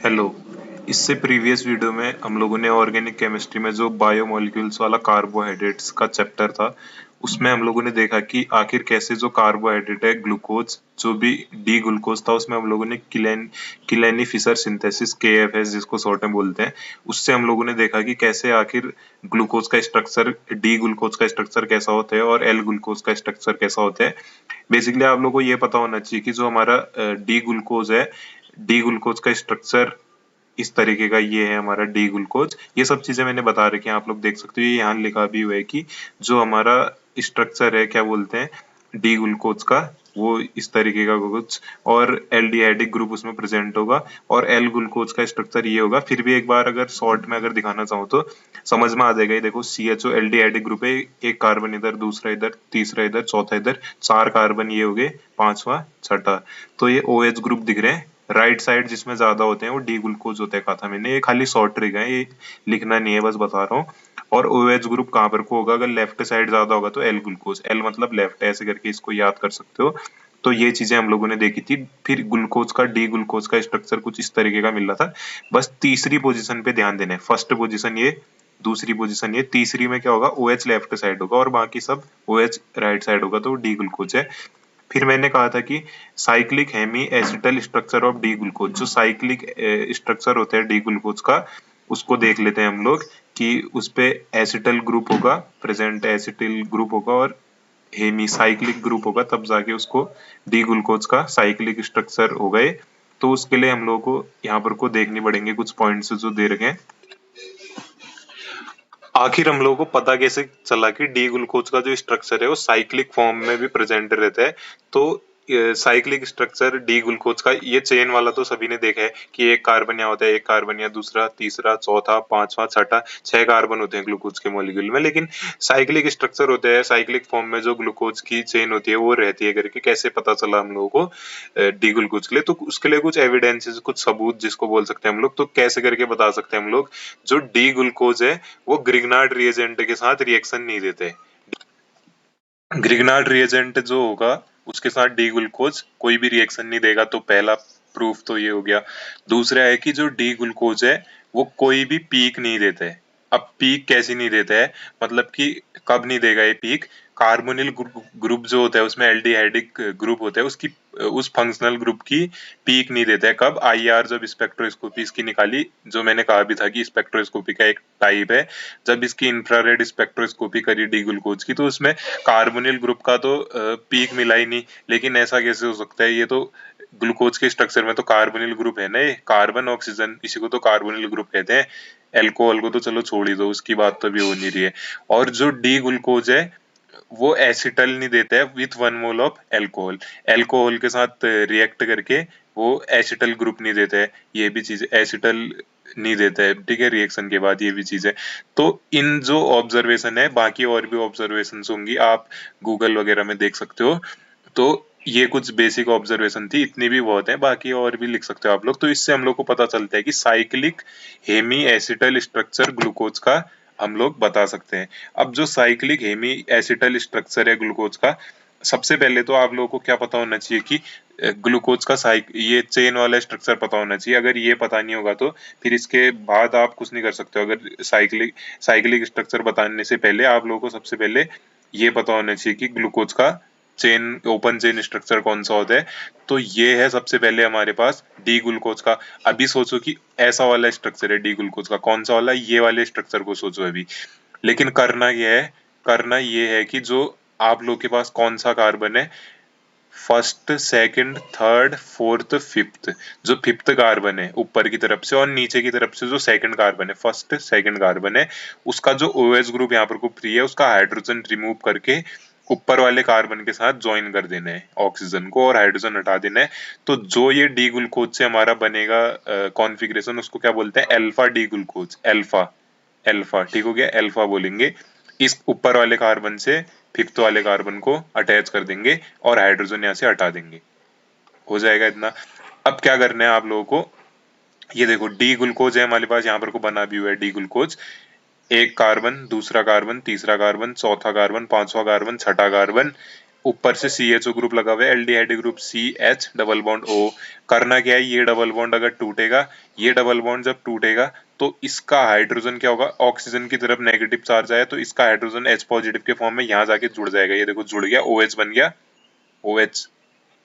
Hello. इससे previous video में हम लोगों ने ऑर्गेनिक केमिस्ट्री में जो बायोमोलिक्यूल्स वाला कार्बोहाइड्रेट्स का चैप्टर था, उसमें हम लोगों ने देखा कि आखिर कैसे जो कार्बोहाइड्रेट है ग्लूकोज, जो भी डी ग्लूकोज था, उसमें हम लोगों ने किलेनी फिशर सिंथेसिस केएफएस जिसको शॉर्ट में बोलते हैं, उससे हम लोगों ने देखा कि कैसे आखिर ग्लूकोज का स्ट्रक्चर, डी ग्लूकोज का स्ट्रक्चर कैसा होता है और एल ग्लूकोज का स्ट्रक्चर कैसा होता है। बेसिकली आप लोगों को ये पता होना चाहिए कि जो हमारा डी ग्लूकोज है, डी ग्लूकोज का स्ट्रक्चर इस तरीके का, ये है हमारा डी ग्लूकोज। ये सब चीजें मैंने बता रखी हैं, आप लोग देख सकते हो। ये यहाँ लिखा भी हुआ है कि जो हमारा स्ट्रक्चर है, क्या बोलते हैं, डी ग्लूकोज का, वो इस तरीके का कुछ, और एल्डिहाइडिक ग्रुप उसमें प्रेजेंट होगा, और एल ग्लूकोज का स्ट्रक्चर ये होगा। फिर भी एक बार अगर शॉर्ट में अगर दिखाना चाहूँ तो समझ में आ जाएगा। ये देखो, CHO एल्डिहाइडिक ग्रुप है, एक कार्बन इधर, दूसरा इधर, तीसरा इधर, चौथा इधर, 4 कार्बन ये हो गए, पांचवा, छठा। तो ये OH ग्रुप दिख रहे हैं। राइट साइड जिसमें ज्यादा होते हैं वो डी ग्लूकोज होता है, कहा था मैंने। ये खाली शॉर्ट ट्रिक है, ये लिखना नहीं है, बस बता रहा हूँ। और OH ग्रुप कहाँ पर को होगा, अगर लेफ्ट साइड ज्यादा होगा तो एल ग्लूकोज, एल मतलब लेफ्ट, ऐसे करके इसको याद कर सकते हो। तो ये चीजें हम लोगों ने देखी थी। फिर ग्लूकोज का, डी ग्लूकोज का स्ट्रक्चर कुछ इस तरीके का मिल रहा था। बस तीसरी पोजीशन पे ध्यान देना है। फर्स्ट पोजीशन ये, दूसरी पोजीशन ये, तीसरी में क्या होगा, OH लेफ्ट साइड होगा और बाकी सब OH राइट साइड होगा, तो डी ग्लूकोज है। फिर मैंने कहा था कि cyclic hemi acetal structure of D glucose, जो साइक्लिक स्ट्रक्चर होता है डी ग्लूकोज का, उसको देख लेते हैं हम लोग कि उस पे एसिटल ग्रुप होगा, प्रेजेंट एसिटिल ग्रुप होगा, और हेमी साइक्लिक ग्रुप होगा, तब जाके उसको डी ग्लूकोज का साइक्लिक स्ट्रक्चर हो गए। तो उसके लिए हम लोगों को यहाँ पर को देखनी पड़ेंगे कुछ पॉइंट्स जो दे रखे हैं। आखिर हम लोगों को पता कैसे चला कि डी ग्लूकोज का जो स्ट्रक्चर है वो साइक्लिक फॉर्म में भी प्रेजेंट रहता है। तो साइक्लिक स्ट्रक्चर डी ग्लूकोज का, ये चेन वाला तो सभी ने देखा है कि एक कार्बन यहाँ होता है, एक कार्बन यहाँ, दूसरा, तीसरा, चौथा, पांचवा, छठा, 6 कार्बन होते हैं ग्लूकोज के मॉलिक्यूल में। लेकिन साइक्लिक स्ट्रक्चर होता है, साइक्लिक फॉर्म में जो ग्लूकोज की चेन होती है वो रहती है करके कैसे पता चला हम लोगों को डी ग्लूकोज के लिए। तो उसके लिए कुछ एविडेंसेस, कुछ सबूत जिसको बोल सकते हैं हम लोग। तो कैसे करके बता सकते हैं हम लोग, जो डी ग्लूकोज है वो ग्रिग्नार्ड रिएजेंट के साथ रिएक्शन नहीं देते। ग्रिग्नार्ड रिएजेंट जो होगा उसके साथ डी ग्लूकोज कोई भी रिएक्शन नहीं देगा, तो पहला प्रूफ तो ये हो गया। दूसरा है कि जो डी ग्लूकोज है वो कोई भी पीक नहीं देता है। अब पीक कैसे नहीं देता है, मतलब कि कब नहीं देगा ये पीक, कार्बोनिल ग्रुप जो होता है उसमें एल्डिहाइडिक ग्रुप होता है, उसकी उस फंक्शनल ग्रुप की पीक नहीं देता है। कब, IR जब स्पेक्ट्रोस्कोपी इसकी निकाली, जो मैंने कहा भी था कि स्पेक्ट्रोस्कोपी का एक टाइप है, जब इसकी इंफ्रारेड स्पेक्ट्रोस्कोपी करी डी ग्लूकोज की, तो उसमें कार्बोनिल ग्रुप का तो पीक मिला ही नहीं। लेकिन ऐसा कैसे हो सकता है, ये तो ग्लूकोज के स्ट्रक्चर में तो कार्बोनिल ग्रुप है ना, ये कार्बन ऑक्सीजन, इसी को तो कार्बोनिल ग्रुप कहते हैं। एल्कोहल को तो चलो छोड़ ही दो, उसकी बात तो भी हो नहीं रही है। और जो डी ग्लूकोज है वो एसिटल नहीं देता है with 1 mole of alcohol, alcohol के साथ रिएक्ट करके वो एसिटल ग्रुप नहीं देता है। ये भी चीज, एसिटल नहीं देता है, ठीक है, रिएक्शन के बाद, ये भी चीज है। तो इन जो ऑब्जर्वेशन है, बाकी और भी ऑब्जर्वेशन होंगी, आप गूगल वगैरह में देख सकते हो। तो ये कुछ बेसिक ऑब्जर्वेशन थी, इतनी भी बहुत है, बाकी और भी लिख सकते हो आप लोग। तो इससे हम लोग को पता चलता है कि cyclic hemi acetal structure glucose का हम लोग बता सकते हैं। अब जो साइक्लिक हेमी एसिटल स्ट्रक्चर है ग्लूकोज का, सबसे पहले तो आप लोगों को क्या पता होना चाहिए कि ग्लूकोज का ये चेन वाला स्ट्रक्चर पता होना चाहिए। अगर ये पता नहीं होगा तो फिर इसके बाद आप कुछ नहीं कर सकते हो। अगर साइक्लिक स्ट्रक्चर बताने से पहले आप लोगों को सबसे पहले ये पता होना चाहिए कि ग्लूकोज का चेन, ओपन चेन स्ट्रक्चर कौन सा होता है। तो ये है सबसे पहले हमारे पास डी ग्लूकोज का। अभी सोचो कि ऐसा वाला स्ट्रक्चर है डी ग्लूकोज का, कौन सा वाला, ये वाले स्ट्रक्चर को सोचो अभी। लेकिन करना ये है कि जो आप लोग के पास कौन सा कार्बन है, first, second, third, fourth, fifth, जो फिफ्थ कार्बन है ऊपर की तरफ से और नीचे की तरफ से जो सेकंड कार्बन है, फर्स्ट सेकंड कार्बन है, उसका जो OH ग्रुप यहाँ पर को फ्री है, उसका हाइड्रोजन रिमूव करके ऊपर वाले कार्बन के साथ ज्वाइन कर देना है ऑक्सीजन को, और हाइड्रोजन हटा देना है। तो जो ये डी ग्लूकोज से हमारा बनेगा कॉन्फ़िगरेशन, उसको क्या बोलते हैं, alpha D glucose. Alpha, alpha, ठीक हो गया, अल्फा बोलेंगे। इस ऊपर वाले कार्बन से फिफ्थ वाले कार्बन को अटैच कर देंगे और हाइड्रोजन यहाँ से हटा देंगे, हो जाएगा इतना। अब क्या करना है आप लोगों को, ये देखो डी ग्लूकोज है हमारे पास, यहाँ पर को बना भी हुआ है डी ग्लूकोज। एक कार्बन, दूसरा कार्बन, तीसरा कार्बन, चौथा कार्बन, पांचवा कार्बन, छठा कार्बन, ऊपर से CHO ग्रुप लगा हुआ है, aldehyde group CH double bond O। करना क्या है, ये डबल बॉन्ड अगर टूटेगा, ये डबल बॉन्ड जब टूटेगा तो इसका हाइड्रोजन क्या होगा, ऑक्सीजन की तरफ नेगेटिव चार्ज आया तो इसका हाइड्रोजन H पॉजिटिव के फॉर्म में यहाँ जाके जुड़ जाएगा। ये देखो जुड़ गया, OH बन गया, OH।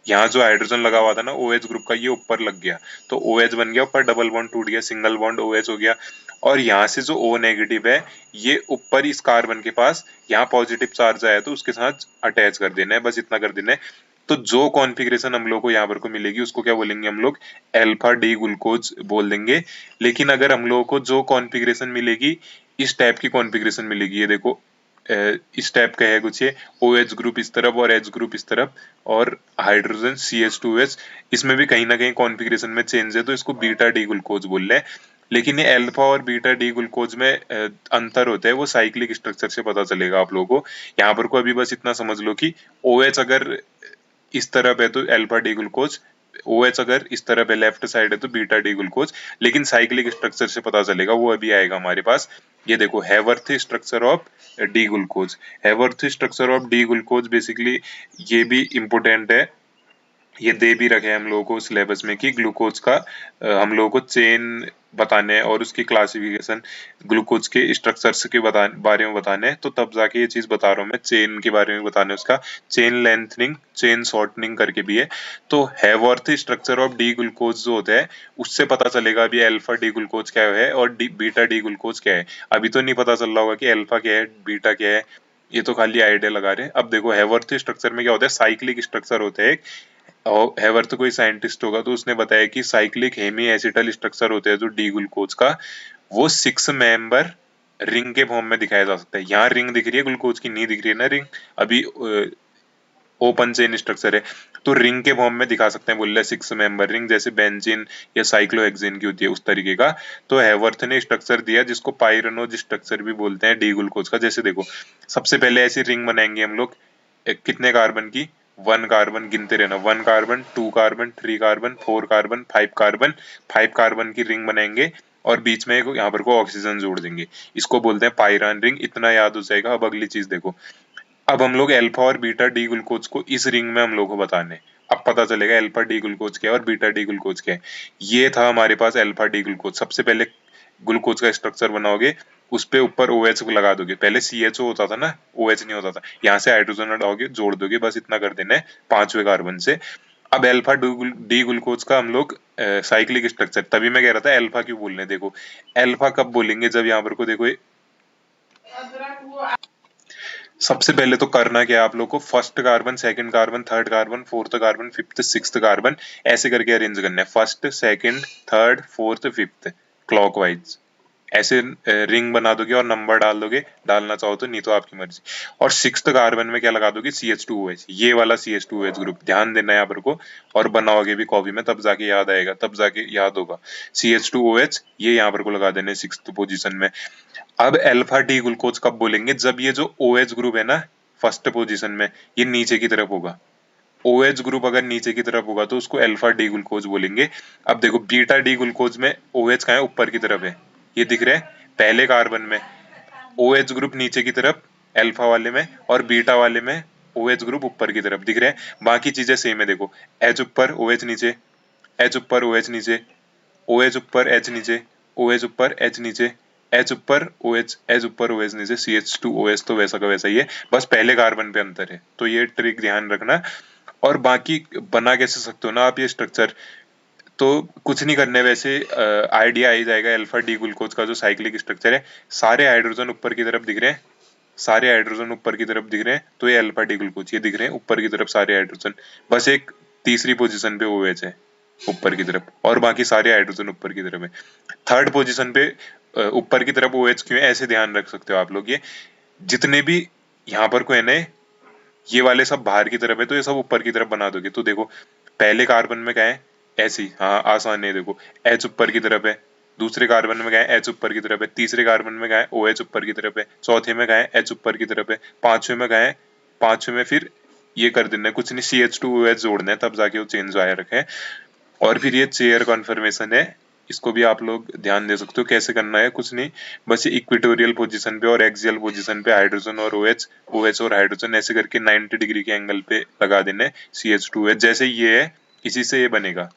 यहाँ जो हाइड्रोजन लगा हुआ था ना OH ग्रुप का, ये ऊपर लग गया तो OH बन गया, ऊपर डबल बॉन्ड टूट गया, सिंगल बॉन्ड OH हो गया। और यहाँ से जो O नेगेटिव है, ये ऊपर इस कार्बन के पास यहाँ पॉजिटिव चार्ज आया तो उसके साथ अटैच कर देना है, बस इतना कर देना है। तो जो कॉन्फ़िगरेशन हम लोग को यहाँ पर को मिलेगी उसको क्या बोलेंगे हम लोग, अल्फा डी ग्लूकोज बोल देंगे। लेकिन अगर हम लोगों को जो कॉन्फ़िगरेशन मिलेगी, इस टाइप की कॉन्फ़िगरेशन मिलेगी, ये देखो इस टाइप का है कुछ, ये OH ग्रुप इस तरफ और H ग्रुप इस तरफ और हाइड्रोजन CH2H, इसमें भी कहीं ना कहीं कॉन्फ़िगरेशन में चेंज है तो इसको बीटा डी ग्लूकोज बोल रहे हैं। लेकिन ये अल्फा और बीटा डी ग्लूकोज में अंतर होता है, वो साइक्लिक स्ट्रक्चर से पता चलेगा आप लोगों को। यहाँ पर को अभी बस इतना समझ लो कि OH अगर इस तरफ है तो अल्फा डी ग्लूकोज, OH अगर इस तरफ है लेफ्ट साइड है तो बीटा डी ग्लूकोज। लेकिन साइक्लिक स्ट्रक्चर से पता चलेगा, वो अभी आएगा हमारे पास। ये देखो Haworth structure of D glucose, Haworth structure of D glucose basically ये भी इम्पोर्टेंट है, ये दे भी रखे हैं हम लोगों को सिलेबस में कि ग्लूकोज का हम लोगों को चेन बताने हैं और उसकी क्लासिफिकेशन, ग्लूकोज के स्ट्रक्चर्स के बारे में बताने हैं। तो तब जाके ये चीज बता रहा हूँ मैं, चेन के बारे में बताने, उसका चेन लेंथनिंग, चेन शॉर्टनिंग करके भी है। तो हैवर्थ स्ट्रक्चर ऑफ डी ग्लूकोज जो होता है उससे पता चलेगा अभी अल्फा डी ग्लूकोज क्या है और बीटा डी ग्लूकोज क्या है। अभी तो नहीं पता चल रहा होगा कि अल्फा क्या है बीटा क्या है, ये तो खाली आइडिया लगा रहे हैं। अब देखो हैवर्थ स्ट्रक्चर में क्या होता है, साइक्लिक स्ट्रक्चर होता है। हैवर्थ कोई साइंटिस्ट होगा तो उसने बताया कि साइक्लिक हेमी एसिटल स्ट्रक्चर होते हैं जो डी ग्लूकोज का, वो 6 मेंबर रिंग के फॉर्म में दिखाया जा सकता है। यहाँ रिंग दिख रही है, ग्लूकोज की नहीं दिख रही है ना रिंग, अभी ओपन चेन स्ट्रक्चर है तो रिंग के फॉर्म में दिखा सकते हैं, बोल रहे 6 मेंबर रिंग, जैसे बेंजीन या साइक्लोहेक्सेन की होती है उस तरीके का। तो हैवर्थ ने स्ट्रक्चर दिया जिसको पाइरानोज स्ट्रक्चर भी बोलते हैं डी ग्लूकोज का। जैसे देखो सबसे पहले ऐसी रिंग बनाएंगे हम लोग, कितने कार्बन की, 1 कार्बन, गिनते रहना, 1 carbon, 2 carbon, 3 carbon, 4 carbon, 5 carbon, 5 carbon की रिंग बनाएंगे और बीच में यहाँ पर को ऑक्सीजन जोड़ देंगे, इसको बोलते हैं पाइरान रिंग। इतना याद हो जाएगा। अब अगली चीज देखो, अब हम लोग अल्फा और बीटा डी ग्लूकोज को इस रिंग में हम लोग को बताने, अब पता चलेगा अल्फा डी ग्लूकोज क्या है और बीटा डी ग्लूकोज क्या है। ये था हमारे पास अल्फा डी ग्लूकोज। सबसे पहले ग्लूकोज का स्ट्रक्चर बनाओगे, उस पे ऊपर OH को लगा दोगे, पहले CHO होता था ना, OH नहीं होता था, यहाँ से हाइड्रोजन हटाओगे जोड़ दोगे, बस इतना कर देना है 5वें कार्बन से। अब अल्फा डी ग्लूकोज का हम लोग साइक्लिक स्ट्रक्चर, तभी मैं कह रहा था अल्फा क्यों बोलने, देखो अल्फा कब बोलेंगे, जब यहाँ पर को देखो सबसे पहले तो करना क्या है आप लोग को, first carbon, second carbon, third carbon, fourth carbon, fifth, sixth carbon, ऐसे करके अरेंज करना है, first, second, third, fourth, fifth, clockwise ऐसे रिंग बना दोगे और नंबर डाल दोगे, डालना चाहो तो, नहीं तो आपकी मर्जी। और सिक्स्थ कार्बन में क्या लगा दोगे, CH2OH, ये वाला CH2OH ग्रुप, ध्यान देना है यहाँ पर को, और बनाओगे भी कॉपी में, तब जाके याद आएगा, तब जाके याद होगा। CH2OH ये यहाँ पर को लगा देने सिक्स्थ पोजीशन में। अब अल्फा डी ग्लूकोज कब बोलेंगे, जब ये जो OH ग्रुप है ना फर्स्ट पोजीशन में, ये नीचे की तरफ होगा। OH ग्रुप अगर नीचे की तरफ होगा तो उसको अल्फा डी ग्लूकोज बोलेंगे। अब देखो बीटा डी ग्लूकोज में OH कहाँ है, ऊपर की तरफ है, ये दिख रहा है पहले कार्बन में, OH ग्रुप नीचे की तरफ अल्फा वाले में, और बीटा वाले में OH ग्रुप ऊपर की तरफ दिख रहे हैं। बाकी चीजें सेम है, देखो H ऊपर OH नीचे, H ऊपर OH नीचे, OH ऊपर H नीचे, OH ऊपर H नीचे, H ऊपर OH, H ऊपर OH नीचे, CH2OH तो वैसा का वैसा ही है, बस पहले कार्बन पे अंतर है। तो ये ट्रिक ध्यान रखना। और बाकी बना कैसे सकते हो ना आप ये स्ट्रक्चर, तो कुछ नहीं करने, वैसे आइडिया आ ही जाएगा। अल्फा डी ग्लूकोज का जो साइक्लिक स्ट्रक्चर है, सारे हाइड्रोजन ऊपर की तरफ दिख रहे हैं, सारे हाइड्रोजन ऊपर की तरफ दिख रहे हैं, तो ये अल्फा डी ग्लूकोज, ये दिख रहे हैं ऊपर की तरफ सारे हाइड्रोजन, बस एक तीसरी पोजीशन पे OH है ऊपर की तरफ, और बाकी सारे हाइड्रोजन ऊपर की तरफ है। थर्ड पोजीशन पे ऊपर की तरफ OH क्यों है, ऐसे ध्यान रख सकते हो आप लोग। ये जितने भी यहाँ पर को है ना, ये वाले सब बाहर की तरफ है तो ये सब ऊपर की तरफ बना दोगे। तो देखो पहले कार्बन में क्या है, ऐसी, हाँ आसान है, देखो H ऊपर की तरफ है, दूसरे कार्बन में क्या है, H ऊपर की तरफ है, तीसरे कार्बन में क्या है, OH ऊपर की तरफ है, चौथे में क्या है, H ऊपर की तरफ है, पांचवें में क्या है, पांचवें में फिर ये कर देना है, कुछ नहीं CH2OH जोड़ना है, तब जाके वो चेंज आया रखे। और फिर ये चेयर कॉन्फर्मेशन है, इसको भी आप लोग ध्यान दे सकते हो कैसे करना है, कुछ नहीं, बस ये इक्वेटोरियल पोजीशन पे और एक्सियल पोजीशन पे हाइड्रोजन और OH, OH और हाइड्रोजन ऐसे करके 90 डिग्री के एंगल पे लगा देने CH2OH। जैसे ये है इसी से ये बनेगा,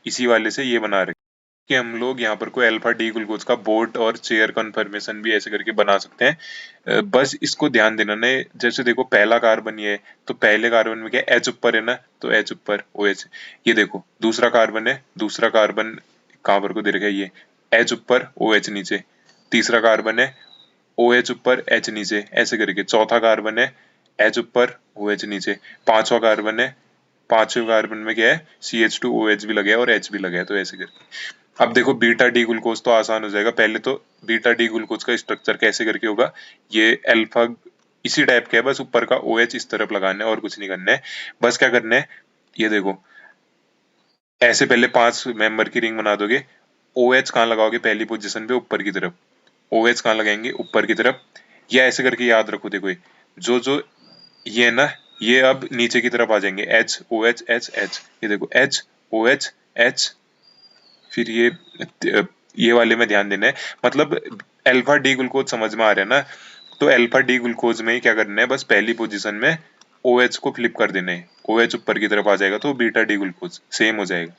इसी वाले से ये बना रहे कि हम लोग यहाँ पर कोई अल्फा डी ग्लूकोज का बोट और चेयर कन्फर्मेशन भी ऐसे करके बना सकते हैं। बस इसको ध्यान देना ना, जैसे देखो पहला कार्बन ये है तो पहले कार्बन में क्या H ऊपर है ना, तो H ऊपर OH। ये देखो दूसरा कार्बन है, दूसरा कार्बन कहाँ पर को दे रखा है, ये H ऊपर OH नीचे। तीसरा कार्बन है OH ऊपर H नीचे, ऐसे करके। चौथा कार्बन है H ऊपर OH नीचे। पांचवा कार्बन है, पांचवें कार्बन में क्या है CH2OH भी लगे और H भी लगे, तो ऐसे करके। अब देखो बीटा डी ग्लूकोज तो आसान हो जाएगा। पहले तो बीटा डी ग्लूकोज का स्ट्रक्चर कैसे करके होगा, ये अल्फा इसी टाइप का है, बस ऊपर का OH इस तरफ लगाना है और कुछ नहीं करना है। बस क्या करना है, ये देखो ऐसे पहले 5 मेंबर की रिंग बना दोगे। OH कहाँ लगाओगे, पहली पोजीशन पे ऊपर की तरफ। OH कहाँ लगाएंगे, ऊपर की तरफ। या ऐसे करके याद रखो, देखो ये जो जो ये है ना, ये अब नीचे की तरफ आ जाएंगे, H OH H H। ये देखो H OH H, फिर ये वाले में ध्यान देना है। मतलब अल्फा डी ग्लूकोज समझ में आ रहा है ना, तो अल्फा डी ग्लूकोज में ही क्या करना है, बस पहली पोजीशन में OH को फ्लिप कर देना है, OH ऊपर की तरफ आ जाएगा तो बीटा डी ग्लूकोज सेम हो जाएगा।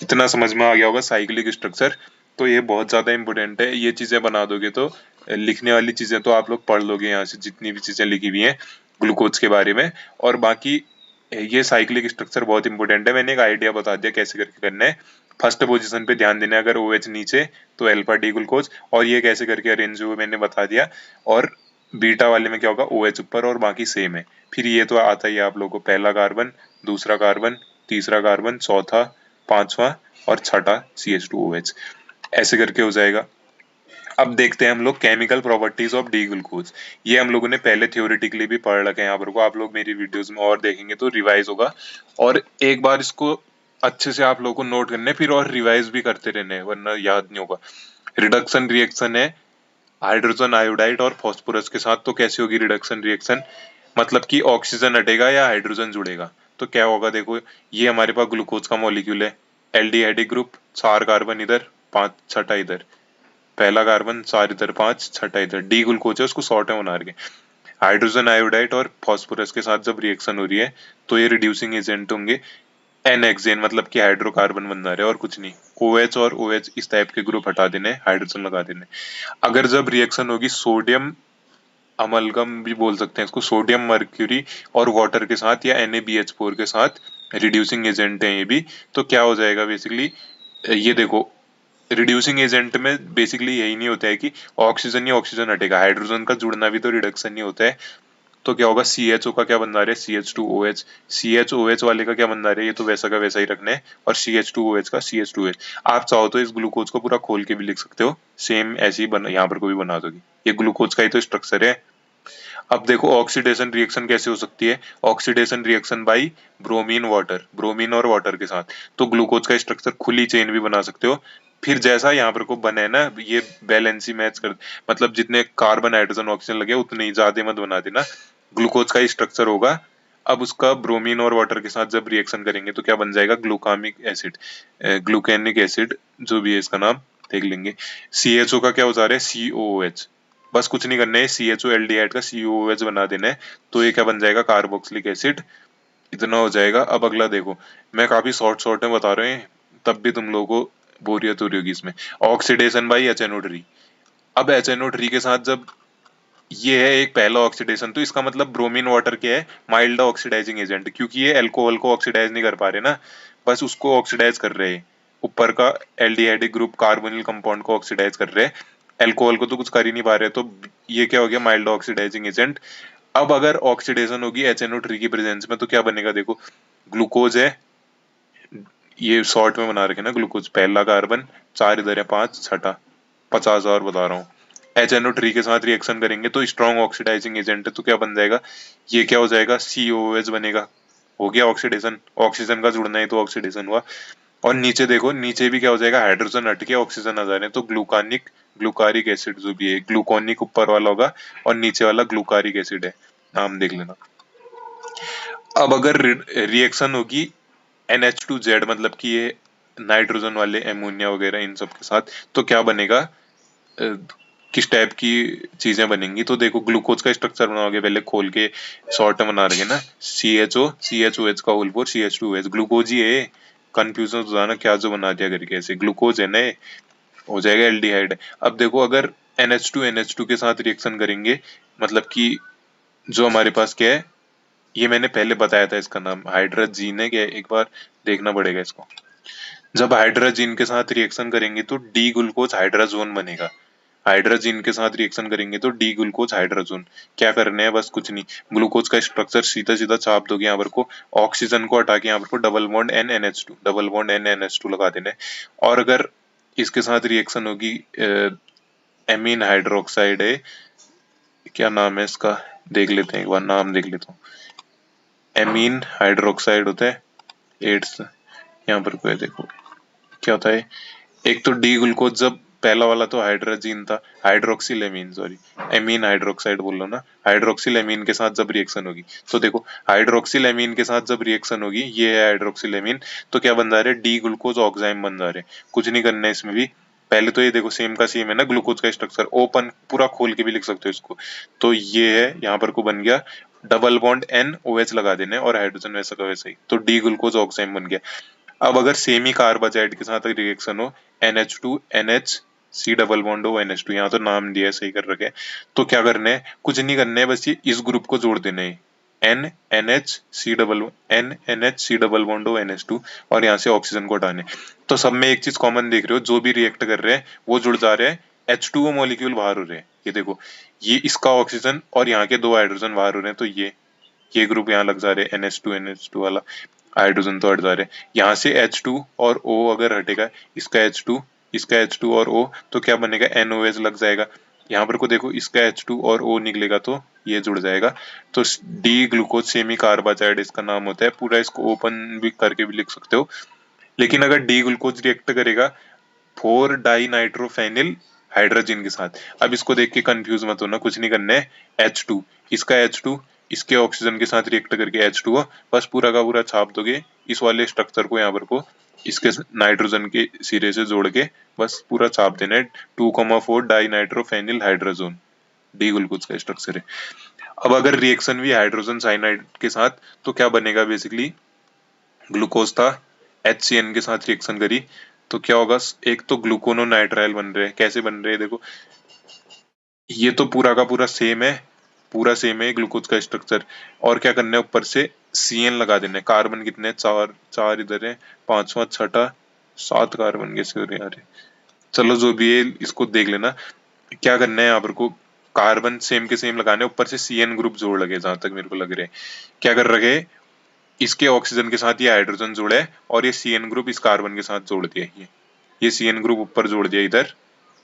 इतना समझ में आ गया होगा साइक्लिक स्ट्रक्चर। तो ये बहुत ज्यादा इंपॉर्टेंट है, ये चीजें बना दोगे तो लिखने वाली चीजें तो आप लोग पढ़ लोगे यहाँ से, जितनी भी चीजें लिखी हुई हैं ग्लूकोज के बारे में। और बाकी ये साइक्लिक स्ट्रक्चर बहुत इंपॉर्टेंट है, मैंने एक आइडिया बता दिया कैसे करके करना है। फर्स्ट पोजीशन पे ध्यान देना है, अगर OH नीचे तो अल्फा डी ग्लूकोज, और ये कैसे करके अरेंज हुए मैंने बता दिया। और बीटा वाले में क्या होगा, OH ऊपर और बाकी सेम है। फिर ये तो आता ही है आप लोगों को, पहला कार्बन, दूसरा कार्बन, तीसरा कार्बन, चौथा, पांचवा और छठा CH2OH, ऐसे करके हो जाएगा। अब देखते हैं हम लोग chemical properties of D glucose. ये हम लोगों ने पहले थ्योरेटिकली भी पढ़ रखे हैं, यहाँ पर को आप लोग मेरी वीडियोस में और देखेंगे तो रिवाइज होगा। और एक बार इसको अच्छे से आप लोगों को नोट करने, फिर और रिवाइज भी करते रहने, वरना याद नहीं होगा। रिडक्शन रिएक्शन है हाइड्रोजन आयोडाइड और फास्फोरस के साथ, तो कैसी होगी रिडक्शन रिएक्शन, मतलब कि ऑक्सीजन हटेगा या हाइड्रोजन जुड़ेगा। तो क्या होगा, देखो ये हमारे पास ग्लूकोज का मॉलिक्यूल है, एल्डिहाइडिक ग्रुप, 4 कार्बन इधर, 5 छठा इधर, पहला कार्बन 4 इधर, 5 छठा इधर। डी ग्लूकोज है, उसको शॉर्ट में बना रहे। हाइड्रोजन आयोडाइड और फास्फोरस के साथ जब रिएक्शन हो रही है तो ये रिड्यूसिंग एजेंट होंगे एन हेक्सेन, मतलब कि हाइड्रोकार्बन बन रहा है और कुछ नहीं। OH और OH इस टाइप के ग्रुप हटा देने, हाइड्रोजन लगा देने। अगर जब रिएक्शन होगी सोडियम अमलगम भी बोल सकते हैं इसको, सोडियम मर्क्यूरी और वाटर के साथ या NaBH4 के साथ, रिड्यूसिंग एजेंट है ये भी। तो क्या हो जाएगा बेसिकली, ये देखो रिड्यूसिंग एजेंट में बेसिकली यही नहीं होता है कि ऑक्सीजन ही ऑक्सीजन हटेगा, हाइड्रोजन का जुड़ना भी तो रिडक्शन ही होता है। तो क्या होगा, CHO का क्या बन रहा है, CH2OH, CHOH वाले का क्या बन रहा है, ये तो वैसा का वैसा ही रखना है, और CH2OH का CH2OH। आप चाहो तो इस ग्लूकोज को पूरा खोल के भी लिख सकते हो, सेम ऐसे ही यहाँ पर को भी बना दोगे, ये ग्लूकोज का ही तो स्ट्रक्चर है। अब देखो ऑक्सीडेशन रिएक्शन कैसे हो सकती है, oxidation reaction by bromine water, bromine और वाटर के साथ। तो ग्लूकोज का स्ट्रक्चर खुली चेन भी बना सकते हो। फिर जैसा यहाँ पर को बने है ना, ये बैलेंस ही मैच कर, मतलब जितने कार्बन हाइड्रोजन ऑक्सीजन लगे उतने ही, ज्यादा मत बना देना। ग्लूकोज का स्ट्रक्चर होगा। अब उसका ब्रोमीन और वाटर के साथ जब रिएक्शन करेंगे तो क्या बन जाएगा, ग्लूकामिक एसिड, ग्लूकेनिक एसिड, जो भी है इसका नाम देख लेंगे। CHO का क्या हो जा रहा है, COOH। बस कुछ नहीं करना है, CHO एल्डिहाइड का COOH बना देना है, तो ये क्या बन जाएगा, कार्बोक्सिलिक एसिड। इतना हो जाएगा। अब अगला देखो, मैं काफी शॉर्ट में बता रहे हैं, तब भी तुम लोगों को बोरियत हो रही होगी इसमें। Oxidation by HNO3। अब HNO3 के साथ जब ये है एक पहला ऑक्सीडेशन, तो इसका मतलब ब्रोमीन वाटर क्या है, माइल्ड ऑक्सीडाइजिंग एजेंट, क्योंकि ये अल्कोहल को ऑक्सीडाइज नहीं कर पा रहे ना, बस उसको ऑक्सीडाइज कर रहे हैं। ऊपर का एल्डिहाइडिक ग्रुप कार्बोनिल कंपाउंड को ऑक्सीडाइज कर रहे हैं, अल्कोहल को तो कुछ कर ही नहीं पा रहे, तो ये क्या हो गया, माइल्ड ऑक्सीडाइजिंग एजेंट। अब अगर ऑक्सीडेशन होगी HNO3 की प्रेजेंस में तो क्या बनेगा, देखो ग्लूकोज है, ये शॉर्ट में बना रखे ना ग्लूकोज, पहला कार्बन, 4 इधर है, 5 छठा, 50 और बता रहा हूँ। HNO3 के साथ रिएक्शन करेंगे तो स्ट्रॉन्ग ऑक्सीडाइजिंग एजेंट है, तो क्या बन जाएगा, ये क्या हो जाएगा, COOH बनेगा। हो गया ऑक्सीडेशन, ऑक्सीजन का जुड़ना है तो ऑक्सीडेशन हुआ। और नीचे देखो, नीचे भी क्या हो जाएगा, हाइड्रोजन हट के ऑक्सीजन आ जा रहे हैं, तो ग्लूकानिक, ग्लूकारिक एसिड जो भी है, ग्लूकोनिक ऊपर वाला होगा और नीचे वाला ग्लूकारिक एसिड है, नाम देख लेना। अब अगर रिएक्शन होगी NH2Z, मतलब कि ये नाइट्रोजन वाले एमोनिया वगैरह इन सब के साथ, तो क्या बनेगा, किस टाइप की चीजें बनेंगी। तो देखो ग्लूकोज का स्ट्रक्चर बनाओगे, पहले खोल के शॉर्ट बना रहे ना, CHO का होल 4 CH2OH, ग्लूकोज ही है। कंफ्यूजन हो जाना क्या जो बना दिया करके, ऐसे ग्लूकोज है ना, हो जाएगा एल्डिहाइड। अब देखो अगर NH2 के साथ रिएक्शन करेंगे, मतलब कि जो हमारे पास क्या है, ये मैंने पहले बताया था, इसका नाम हाइड्रोजीन है क्या, एक बार देखना पड़ेगा इसको। जब हाइड्रोजीन के साथ रिएक्शन करेंगे तो डी ग्लूकोज हाइड्राजोन बनेगा। हाइड्रोजीन के साथ रिएक्शन करेंगे तो डी ग्लूकोज हाइड्राजोन। क्या करने हैं, बस कुछ नहीं, ग्लूकोज का स्ट्रक्चर सीधा सीधा छाप दोगे यहाँ पर को, ऑक्सीजन को हटा के यहाँ पर को डबल बॉन्ड NNH2 लगा देना है। और अगर इसके साथ रिएक्शन होगी, एमीन हाइड्रोक्साइड है, क्या नाम है इसका, देख लेते हैं एक बार, नाम देख लेता हूँ। एमीन हाइड्रोक्साइड होता है, एड्स यहाँ पर कोई, देखो क्या होता है। एक तो डी ग्लूकोज, जब पहला वाला तो हाइड्रोजीन था, hydroxyl amine, sorry amine hydroxide बोल लो ना, हाइड्रोक्सिल एमीन के साथ जब रिएक्शन होगी, तो देखो हाइड्रोक्सिल एमीन के साथ जब रिएक्शन होगी, ये है हाइड्रोक्सिल एमीन, तो क्या बन जा रहे, डी ग्लूकोज ऑक्साइम बन जा रहे। कुछ नहीं करना है इसमें भी, पहले तो ये देखो सेम का सेम है ना, ग्लूकोज का स्ट्रक्चर ओपन पूरा खोल के भी लिख सकते हो इसको। तो ये है यहाँ पर को बन गया, डबल बॉन्ड NOH लगा देने और हाइड्रोजन वैसा का वैसा ही, तो डी ग्लूकोज ऑक्साइम बन गया। अब अगर सेम ही कार्बाजाइड के साथ रिएक्शन हो, NH2NH C डबल बॉन्ड हो NH2, यहाँ तो नाम दिया है सही कर रखे, तो क्या करना है, कुछ नहीं करना है, बस ये इस ग्रुप को जोड़ देना है, NNH C डबल बॉन्ड हो NH2, और यहाँ से ऑक्सीजन को हटाने। तो सब में एक चीज कॉमन देख रहे हो, जो भी रिएक्ट कर रहे हैं वो जुड़ जा रहे हैं, H2O मॉलिक्यूल बाहर हो रहे हैं। ये देखो, ये इसका ऑक्सीजन और यहाँ के दो हाइड्रोजन बाहर हो रहे हैं, तो ये ग्रुप यहाँ लग जा रहे हैं, NH2 वाला हाइड्रोजन तो हट जा रहे हैं। यहाँ से H2 और O अगर हटेगा, इसका H2 और O, तो क्या बनेगा, NOH लग जाएगा। यहाँ पर को देखो, इसका H2 और O निकलेगा तो ये जुड़ जाएगा, तो डी ग्लूकोज सेमी कार्बाजाइड इसका नाम होता है। पूरा इसको ओपन भी करके भी लिख सकते हो। लेकिन अगर डी ग्लूकोज रिएक्ट करेगा 4 डाई नाइट्रोफेनिल हाइड्रोजन के साथ, अब इसको देख के कंफ्यूज मत होना, कुछ नहीं करना है, H2, इसका H2 इसके ऑक्सीजन के साथ रिएक्ट करके H2O, बस पूरा का पूरा छाप दोगे इस वाले स्ट्रक्चर को, यहाँ पर को इसके नाइट्रोजन के सिरे से जोड़ के बस पूरा छाप देना है, 2,4 डाई नाइट्रोफेनिल हाइड्रोजन, डी ग्लूकोज का स्ट्रक्चर है। अब अगर रिएक्शन भी हाइड्रोजन साइनाइड के साथ, तो क्या बनेगा, बेसिकली ग्लूकोज था, HCN के साथ रिएक्शन करी तो क्या होगा, एक तो ग्लूकोनोनाइट्राइल बन रहे हैं। कैसे बन रहे हैं देखो, ये तो पूरा का पूरा सेम है, पूरा सेम है ग्लूकोज का स्ट्रक्चर, और क्या करना है, ऊपर से CN लगा देना है। कार्बन कितने, चार चार इधर है, पांचवा छठा 7 कार्बन कैसे हो रहे हैं यार, चलो जो भी है इसको देख लेना। क्या करना है, यहाँ पर को कार्बन सेम के सेम लगाने, ऊपर से CN ग्रुप जोड़ लगे, जहां तक मेरे को लग रहे हैं। क्या कर रखे, इसके ऑक्सीजन के साथ ये हाइड्रोजन जोड़े और ये CN ग्रुप इस कार्बन के साथ जोड़ दिया, ये CN ग्रुप ऊपर जोड़ दिया इधर,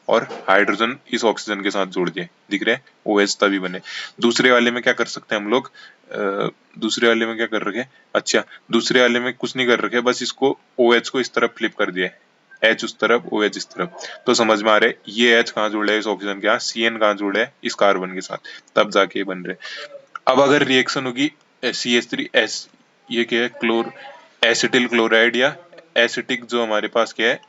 और हाइड्रोजन इस ऑक्सीजन के साथ जोड़ दिए, दिख रहे हैं, OH तभी बने। दूसरे वाले में क्या कर सकते हैं हम लोग, दूसरे वाले में क्या कर रखे, अच्छा दूसरे वाले में कुछ नहीं कर रखे, बस इसको OH को इस तरफ फ्लिप कर दिया, H उस तरफ OH इस तरफ, तो समझ में आ रहा है ये H कहाँ जुड़े है इस ऑक्सीजन के, यहाँ CN कहाँ जुड़े है इस कार्बन के साथ, तब जाके ये बन रहे। अब अगर रिएक्शन होगी CH3S, ये क्या है, एसिटिल क्लोराइड या एसिटिक, जो हमारे पास क्या है,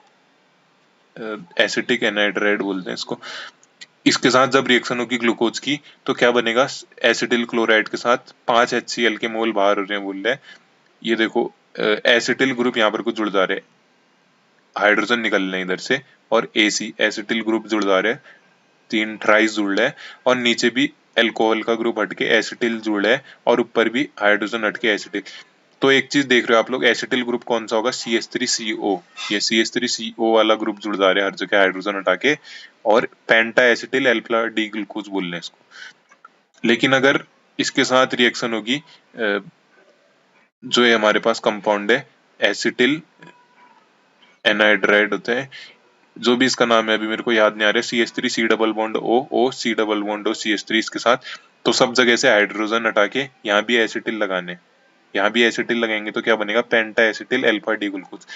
एसिटिक एनहाइड्राइड बोलते हैं इसको, इसके साथ जब रिएक्शन होगी ग्लूकोज की, तो क्या बनेगा, एसिटिल क्लोराइड के साथ 5 HCl के मोल बाहर हो रहे हैं बोल रहे हैं। ये देखो एसिटिल ग्रुप यहाँ पर कुछ जुड़ जा रहे हैं, हाइड्रोजन निकल रहे हैं इधर से, और AC एसिटिल ग्रुप जुड़ जा रहे हैं, 3 ट्राइस जुड़ रहे हैं, और नीचे भी एल्कोहल का ग्रुप हटके एसिटिल जुड़ रहा है, और ऊपर भी हाइड्रोजन हटके एसिटिल। तो एक चीज देख रहे हो आप लोग, एसिटिल ग्रुप कौन सा होगा, CH3CO, ये CH3CO वाला ग्रुप जुड़ जा रहा है हर जगह हाइड्रोजन हटा के, और पेंटा एसिटिल एल्फा डी ग्लूकोज बोल रहे हैं इसको। लेकिन अगर इसके साथ रिएक्शन होगी, जो ये हमारे पास कंपाउंड है एसिटिल एनहाइड्राइड होते हैं, जो भी इसका नाम है अभी मेरे को याद नहीं आ रहा है, CH3 C double bond O C double bond O CH3 इसके साथ, तो सब जगह से हाइड्रोजन हटा के यहाँ भी एसिटिल लगाने, यहाँ भी एसिटिल लगाएंगे तो क्या बनेगा, पेंटा एसिटिल एल्फा डी ग्लूकोज।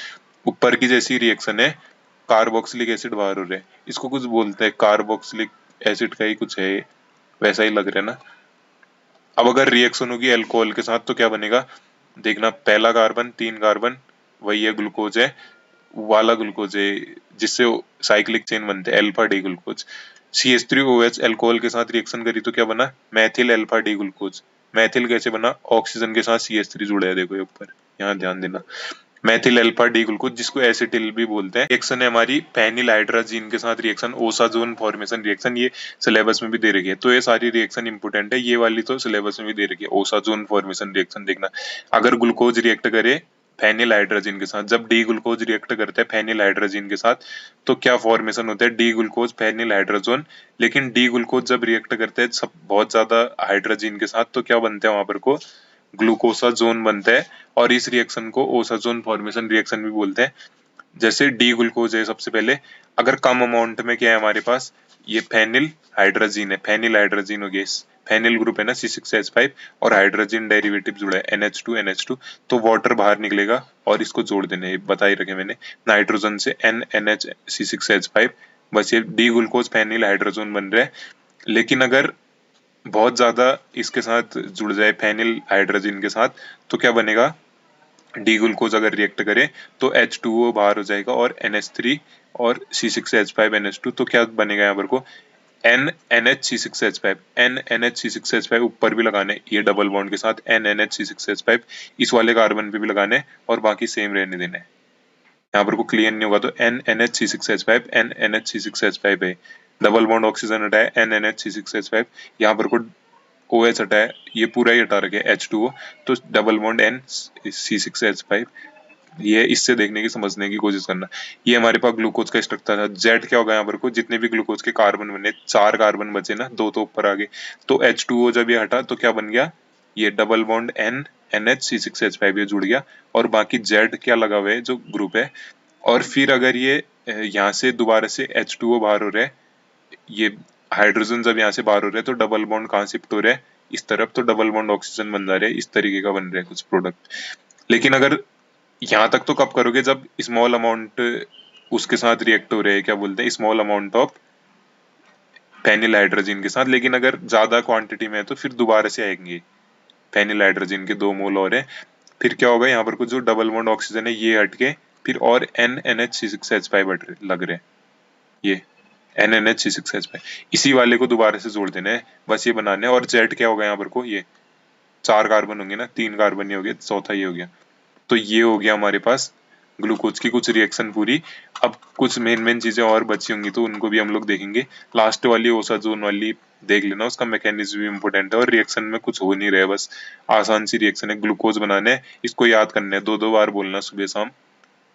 ऊपर की जैसी रिएक्शन है, कार्बोक्सिलिक एसिड बाहर हो रहे हैं, इसको कुछ बोलते हैं, कार्बोक्सिलिक एसिड का ही कुछ है, वैसा ही लग रहा है ना। अब अगर रिएक्शन होगी अल्कोहल के साथ तो क्या बनेगा, देखना, पहला कार्बन 3 कार्बन, वही है ग्लूकोज है, वाला ग्लूकोज है जिससे साइक्लिक चेन बनते हैं alpha D glucose. CH3OH alcohol के साथ रिएक्शन करी तो क्या बना, Maithil alpha D glucose. Maithil कैसे बना, ऑक्सीजन के साथ CH3 जुड़ा है, देखो ये ऊपर, यहाँ ध्यान देना। मैथिल अल्फा डी ग्लूकोज जिसको एसिटिल भी बोलते हैं। रिएक्शन है हमारी फेनिल हाइड्राजीन के साथ रिएक्शन, ओसाजोन फॉर्मेशन रिएक्शन, ये सिलेबस में भी दे रखी है। तो ये सारी रिएक्शन इंपोर्टेंट है, ये वाली तो सिलेबस में भी दे रखी है। ओसाजोन फॉर्मेशन रिएक्शन देखना, अगर ग्लूकोज रिएक्ट करे फेनिल हाइड्रोजन के साथ, जब डी ग्लूकोज रिएक्ट करता है फेनिल हाइड्रोजन के साथ तो क्या फॉर्मेशन होता है, डी ग्लूकोज फेनिल हाइड्रोजन। लेकिन डी ग्लूकोज जब रिएक्ट करते हैं सब बहुत ज्यादा हाइड्रोजन के साथ तो क्या बनते हैं वहां पर को, ग्लूकोसाजोन बनता है। और इस रिएक्शन को ओसाजोन फॉर्मेशन रिएक्शन भी बोलते हैं। जैसे डी ग्लूकोज है सबसे पहले, अगर कम अमाउंट में क्या है हमारे पास, ये फेनिल हाइड्रोजन है, फेनिल हाइड्रोजन हो गया, फेनिल ग्रुप है ना C6H5 और हाइड्रोजन डेरिवेटिव जुड़ा है NH2 तो वाटर बाहर निकलेगा और इसको जोड़ देने, बता ही रखे मैंने, नाइट्रोजन से NNHC6H5, बस ये डी ग्लूकोज फेनिल हाइड्रोजन बन रहा है। लेकिन अगर बहुत ज्यादा इसके साथ जुड़ जाए फेनिल हाइड्रोजन के साथ तो क्या बनेगा, डी ग्लूकोज अगर रिएक्ट करे तो H2O बाहर हो जाएगा और NH3 और C6H5NH2 तो क्या बनेगा यहाँ पर को NNHC6H5, NNHC6H5 ऊपर भी लगाने ये डबल बॉन्ड के साथ NNHC6H5, इस वाले कार्बन पे भी लगाने और बाकी सेम रहने देने। यहाँ पर को क्लियर नहीं होगा तो NNHC6H5 NNHC6H5 है, डबल बॉन्ड ऑक्सीजन हटाए NNHC6H5, यहाँ पर को OH हटाए, ये पूरा ही हटा रखे H2O तो डबल बॉन्ड NC6H5। ये इससे देखने की समझने की कोशिश करना। ये हमारे पास ग्लूकोज का स्ट्रक्चर है। जेड क्या होगा यहाँ पर को, जितने भी ग्लूकोज के कार्बन बने, 4 कार्बन बचे ना, 2 तो ऊपर आ गए, तो H2O जब ये हटा तो क्या बन गया, ये डबल बॉन्ड NNHC6H5 ये जुड़ गया और बाकी जेड क्या लगा हुआ है जो ग्रुप है। और फिर अगर ये यहाँ से दोबारा से H2O बाहर हो रहा है, ये हाइड्रोजन जब यहाँ से बाहर हो रहा है तो डबल बॉन्ड कहाँ शिफ्ट हो रहा है, इस तरफ, तो डबल बॉन्ड ऑक्सीजन बन जा रहा है, इस तरीके का बन रहा है कुछ प्रोडक्ट। लेकिन अगर यहाँ तक तो कब करोगे, जब स्मॉल अमाउंट उसके साथ रिएक्ट हो रहे हैं, क्या बोलते हैं, small amount of phenyl hydrogen के साथ। लेकिन अगर ज्यादा क्वांटिटी में है तो फिर दोबारा से आएंगे फेनिल हाइड्रोजन के 2 मोल और है, फिर क्या होगा यहाँ पर कुछ जो डबल बॉन्ड ऑक्सीजन है ये हट के फिर और NNHC6H5 लग रहे हैं, ये NNHC6H5, इसी वाले को दोबारा से जोड़ देना है, बस ये बनाने है। और जेड क्या होगा यहाँ पर को, ये 4 कार्बन होंगे ना, 3 कार्बन ये हो गया, चौथा ये हो गया। तो ये हो गया हमारे पास ग्लूकोज की कुछ रिएक्शन पूरी। अब कुछ मेन चीजें और बची होंगी तो उनको भी हम लोग देखेंगे। लास्ट वाली ओसाजोन वाली देख लेना, उसका मैकेनिज्म भी इम्पोर्टेंट है और रिएक्शन में कुछ हो नहीं रहा है, बस आसान सी रिएक्शन है, ग्लूकोज बनाने है, इसको याद करना है, 2 बार बोलना सुबह शाम,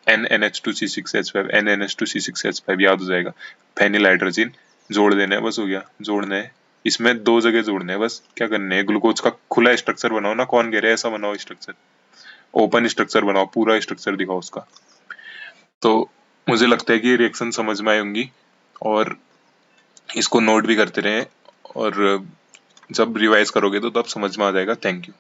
NNH2C6H5 NNH2C6H5 याद हो जाएगा। फेनिल हाइड्रोजन जोड़ देना है, बस हो गया, जोड़ना है, इसमें 2 जगह जोड़ना है, बस क्या करना है, ग्लूकोज का खुला स्ट्रक्चर बनाओ ना, कौन कह रहा है ऐसा बनाओ स्ट्रक्चर, ओपन स्ट्रक्चर बनाओ, पूरा स्ट्रक्चर दिखाओ उसका। तो मुझे लगता है कि ये रिएक्शन समझ में आई होंगी और इसको नोट भी करते रहे और जब रिवाइज करोगे तो तब समझ में आ जाएगा। Thank you.